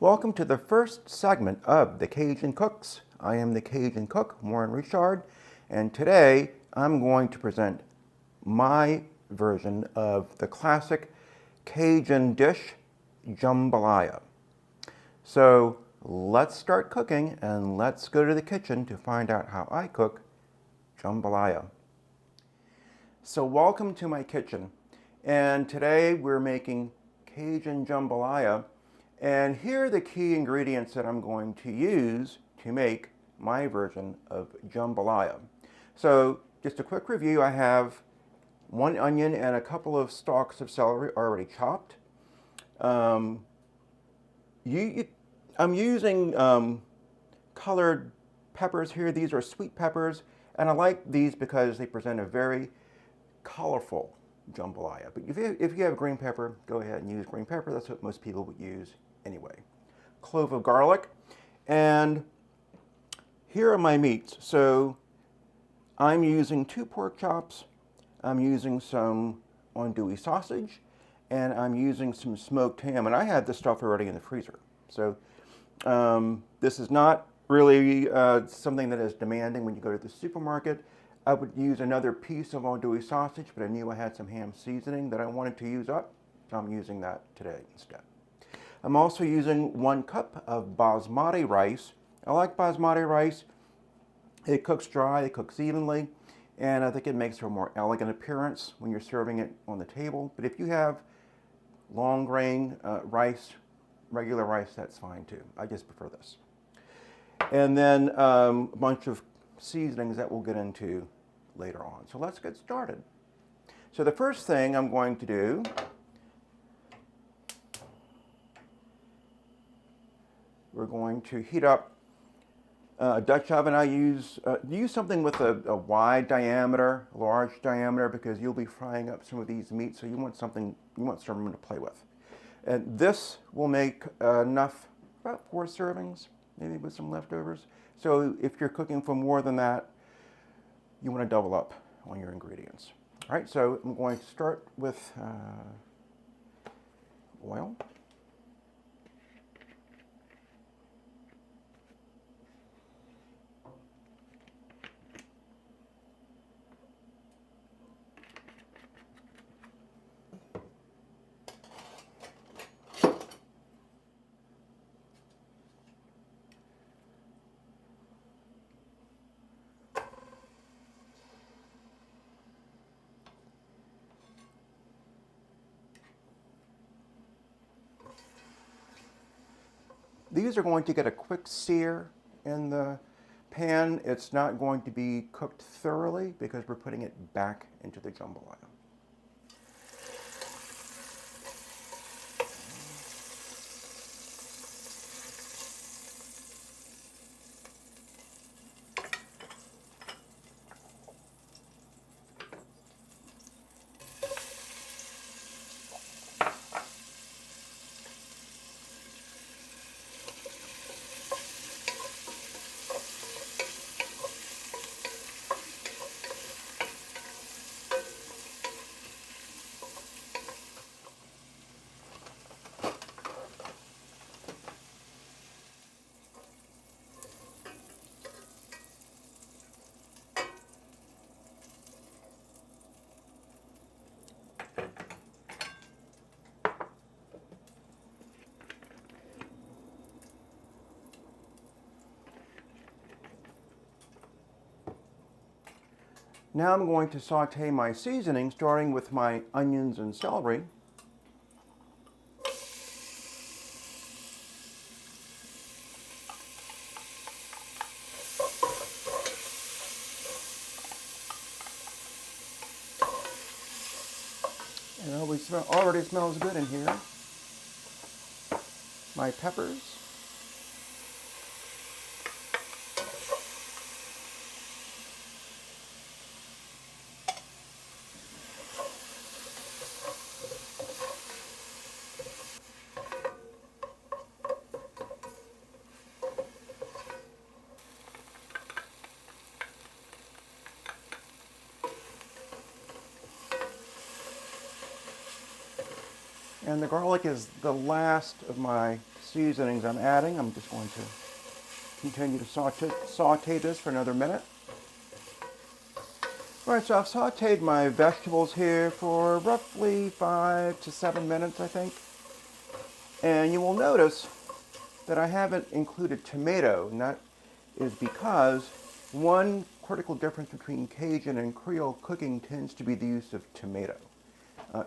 Welcome to the first segment of the Cajun Cooks. I am the Cajun Cook, Warren Richard, and today I'm going to present my version of the classic Cajun dish, jambalaya. So let's start cooking and let's go to the kitchen to find out how I cook jambalaya. So welcome to my kitchen, and today we're making Cajun jambalaya. And here are the key ingredients that I'm going to use to make my version of jambalaya. So just a quick review, I have one onion and a couple of stalks of celery already chopped. I'm using colored peppers here. These are sweet peppers, and I like these because they present a very colorful jambalaya. But if you have green pepper, go ahead and use green pepper. That's what most people would use anyway. Clove of garlic, and here are my meats. So I'm using 2 pork chops, I'm using some andouille sausage, and I'm using some smoked ham. And I had this stuff already in the freezer. So this is not really something that is demanding when you go to the supermarket. I would use another piece of andouille sausage, but I knew I had some ham seasoning that I wanted to use up, so I'm using that today instead. I'm also using 1 cup of basmati rice. I like basmati rice. It cooks dry, it cooks evenly, and I think it makes for a more elegant appearance when you're serving it on the table. But if you have long grain rice, regular rice, that's fine too. I just prefer this. And then a bunch of seasonings that we'll get into later on. So let's get started. So the first thing I'm going to do, we're going to heat up a Dutch oven. I use something with a wide diameter, large diameter, because you'll be frying up some of these meats, so you want some room to play with. And this will make enough, about 4 servings, maybe with some leftovers. So if you're cooking for more than that, you want to double up on your ingredients. All right, so I'm going to start with oil. These are going to get a quick sear in the pan. It's not going to be cooked thoroughly because we're putting it back into the jambalaya. Now I'm going to saute my seasoning, starting with my onions and celery. It already smells good in here. My peppers. And the garlic is the last of my seasonings I'm adding. I'm just going to continue to saute this for another minute. All right, so I've sauteed my vegetables here for roughly 5 to 7 minutes, I think. And you will notice that I haven't included tomato, and that is because one critical difference between Cajun and Creole cooking tends to be the use of tomato.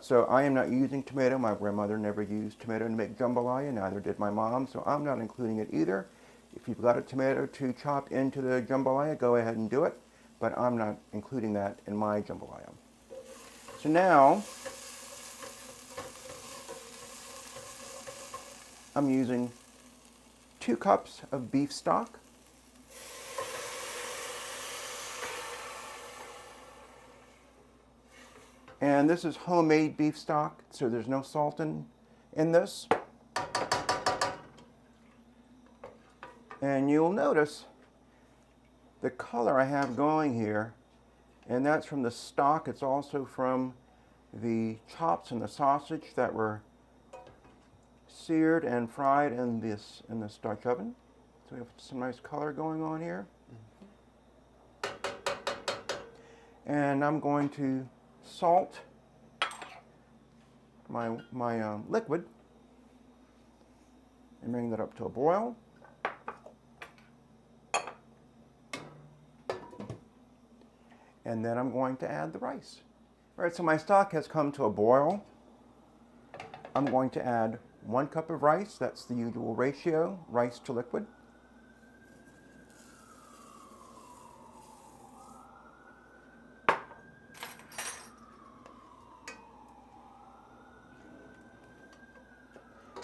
So I am not using tomato. My grandmother never used tomato to make jambalaya, neither did my mom, so I'm not including it either. If you've got a tomato to chop into the jambalaya, go ahead and do it, but I'm not including that in my jambalaya. So now, I'm using 2 cups of beef stock. And this is homemade beef stock, so there's no salt in this. And you'll notice the color I have going here, and that's from the stock. It's also from the chops and the sausage that were seared and fried in this Dutch oven. So we have some nice color going on here. And I'm going to salt my liquid and bring that up to a boil. And then I'm going to add the rice. All right, so my stock has come to a boil. I'm going to add 1 cup of rice. That's the usual ratio, rice to liquid.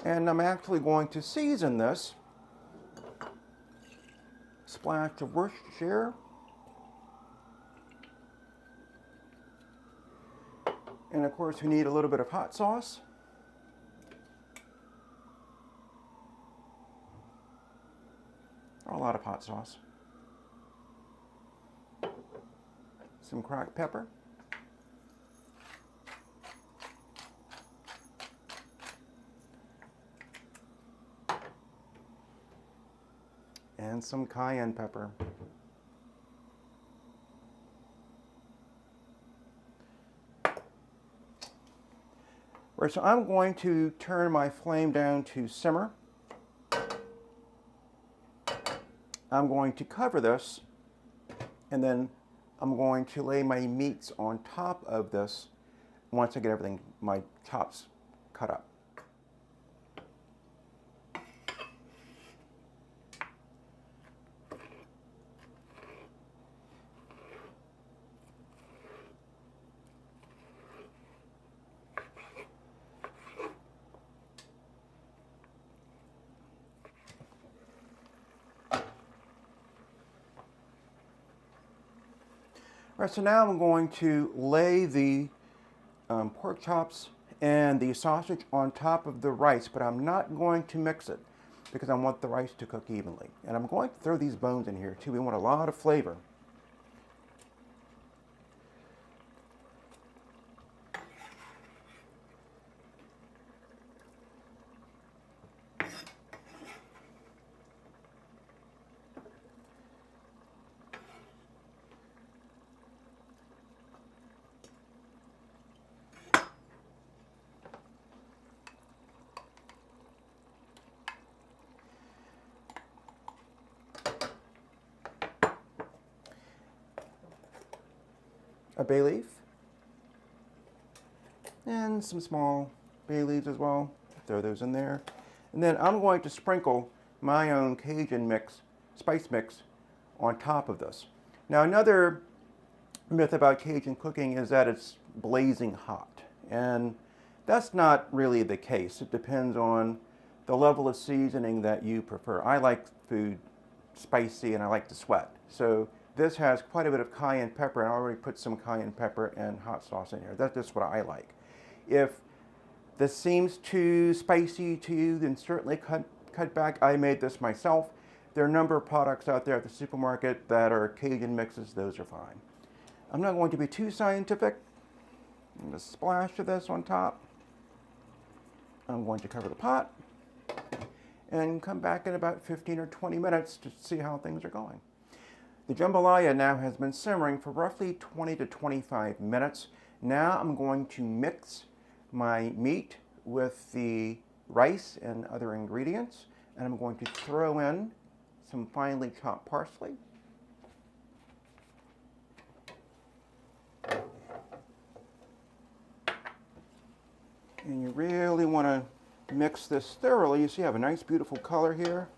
And I'm actually going to season this. Splash of Worcestershire. And of course, we need a little bit of hot sauce. Or a lot of hot sauce. Some cracked pepper. And some cayenne pepper. Right, so I'm going to turn my flame down to simmer. I'm going to cover this, and then I'm going to lay my meats on top of this once I get everything, my chops, cut up. All right, so now I'm going to lay the pork chops and the sausage on top of the rice, but I'm not going to mix it because I want the rice to cook evenly. And I'm going to throw these bones in here too. We want a lot of flavor. A bay leaf, and some small bay leaves as well. Throw those in there. And then I'm going to sprinkle my own Cajun mix, spice mix, on top of this. Now another myth about Cajun cooking is that it's blazing hot. And that's not really the case. It depends on the level of seasoning that you prefer. I like food spicy and I like to sweat. So this has quite a bit of cayenne pepper, and I already put some cayenne pepper and hot sauce in here. That's just what I like. If this seems too spicy to you, then certainly cut back. I made this myself. There are a number of products out there at the supermarket that are Cajun mixes. Those are fine. I'm not going to be too scientific. I'm going to splash of this on top. I'm going to cover the pot. and come back in about 15 or 20 minutes to see how things are going. The jambalaya now has been simmering for roughly 20 to 25 minutes. Now I'm going to mix my meat with the rice and other ingredients, and I'm going to throw in some finely chopped parsley. And you really want to mix this thoroughly. You see I have a nice beautiful color here.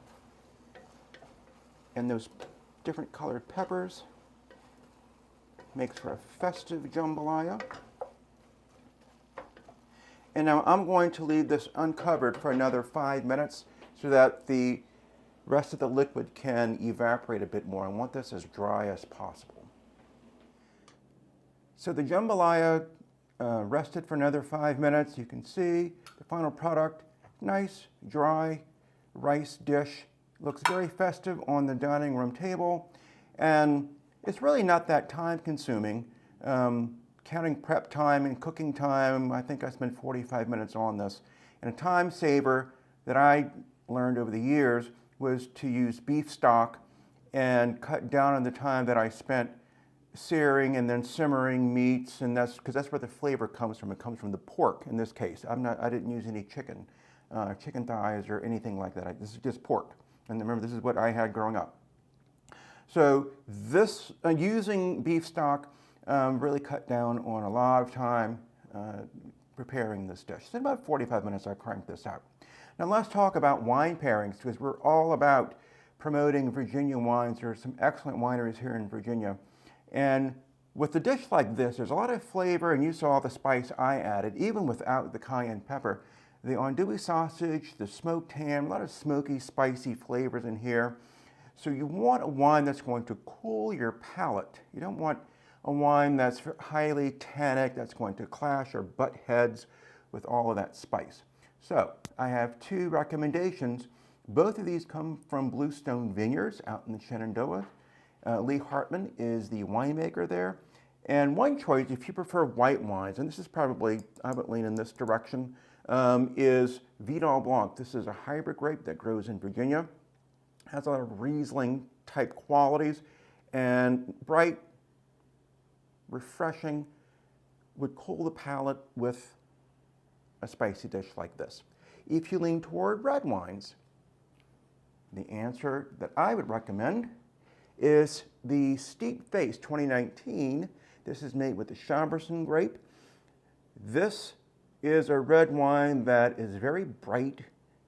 And those different colored peppers makes for a festive jambalaya. And now I'm going to leave this uncovered for another 5 minutes so that the rest of the liquid can evaporate a bit more. I want this as dry as possible. So the jambalaya rested for another 5 minutes. You can see the final product, nice, dry rice dish. Looks very festive on the dining room table. And it's really not that time consuming. Counting prep time and cooking time, I think I spent 45 minutes on this. And a time saver that I learned over the years was to use beef stock and cut down on the time that I spent searing and then simmering meats, and that's because that's where the flavor comes from. It comes from the pork in this case. I didn't use any chicken thighs or anything like that. This is just pork. And remember, this is what I had growing up. So this using beef stock really cut down on a lot of time preparing this dish. So in about 45 minutes, I cranked this out. Now let's talk about wine pairings, because we're all about promoting Virginia wines. There are some excellent wineries here in Virginia. And with a dish like this, there's a lot of flavor, and you saw the spice I added, even without the cayenne pepper. The andouille sausage, the smoked ham, a lot of smoky, spicy flavors in here. So you want a wine that's going to cool your palate. You don't want a wine that's highly tannic, that's going to clash or butt heads with all of that spice. So I have 2 recommendations. Both of these come from Bluestone Vineyards out in the Shenandoah. Lee Hartman is the winemaker there. And one choice, if you prefer white wines, and this is probably, I would lean in this direction, is Vidal Blanc. This is a hybrid grape that grows in Virginia. Has a lot of Riesling type qualities, and bright, refreshing, would cool the palate with a spicy dish like this. If you lean toward red wines, the answer that I would recommend is the Steep Face 2019. This is made with the Chambourcin grape. This is a red wine that is very bright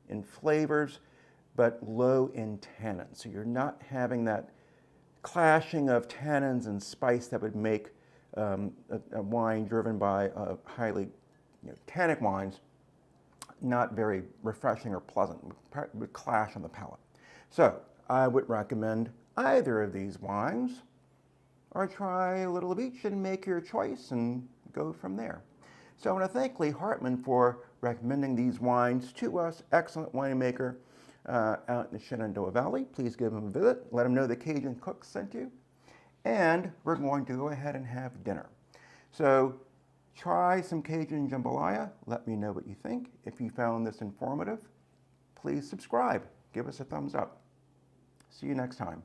in flavors, but low in tannins. So you're not having that clashing of tannins and spice that would make a wine driven by highly tannic wines not very refreshing or pleasant, would clash on the palate. So I would recommend either of these wines, or try a little of each and make your choice and go from there. So I want to thank Lee Hartman for recommending these wines to us. Excellent winemaker out in the Shenandoah Valley. Please give him a visit. Let him know the Cajun Cook sent you. And we're going to go ahead and have dinner. So try some Cajun Jambalaya. Let me know what you think. If you found this informative, please subscribe. Give us a thumbs up. See you next time.